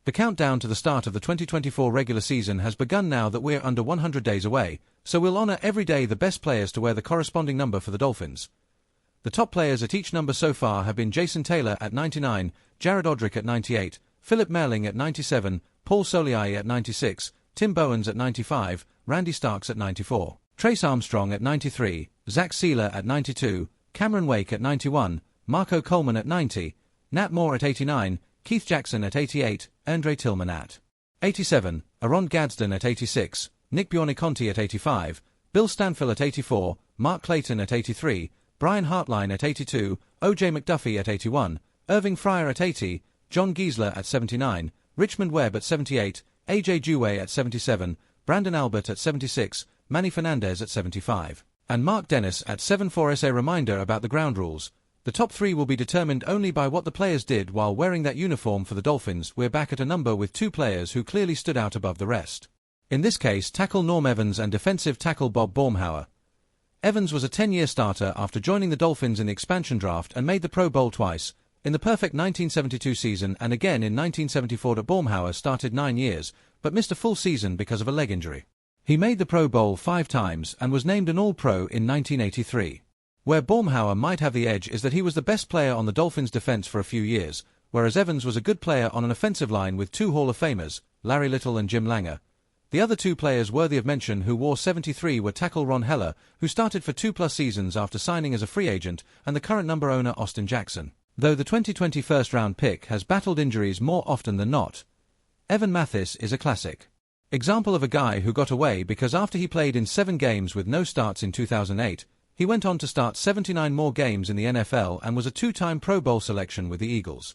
The countdown to the start of the 2024 regular season has begun now that we're under 100 days away, so we'll honor every day the best players to wear the corresponding number for the Dolphins. The top players at each number so far have been Jason Taylor at 99, Jared Odrick at 98, Philip Merling at 97, Paul Soliai at 96, Tim Bowens at 95, Randy Starks at 94, Trace Armstrong at 93, Zach Sealer at 92, Cameron Wake at 91, Marco Coleman at 90, Nat Moore at 89, Keith Jackson at 88, Andre Tillman at 87, Aaron Gadsden at 86, Nick Buoniconti at 85, Bill Stanfill at 84, Mark Clayton at 83, Brian Hartline at 82, O.J. McDuffie at 81, Irving Fryer at 80, John Giesler at 79, Richmond Webb at 78, A.J. Dewey at 77, Brandon Albert at 76, Manny Fernandez at 75, and Mark Dennis at 74. As a reminder about the ground rules, the top three will be determined only by what the players did while wearing that uniform for the Dolphins. We're back at a number with two players who clearly stood out above the rest. In this case, tackle Norm Evans and defensive tackle Bob Baumhauer. Evans was a 10-year starter after joining the Dolphins in the expansion draft and made the Pro Bowl twice, in the perfect 1972 season and again in 1974. Baumhauer started 9 years, but missed a full season because of a leg injury. He made the Pro Bowl 5 times and was named an All-Pro in 1983. Where Baumhauer might have the edge is that he was the best player on the Dolphins' defense for a few years, whereas Evans was a good player on an offensive line with two Hall of Famers, Larry Little and Jim Langer. The other two players worthy of mention who wore 73 were tackle Ron Heller, who started for 2+ seasons after signing as a free agent, and the current number owner Austin Jackson. Though the 2020 first-round pick has battled injuries more often than not, Evan Mathis is a classic example of a guy who got away because after he played in 7 games with no starts in 2008, he went on to start 79 more games in the NFL and was a 2-time Pro Bowl selection with the Eagles.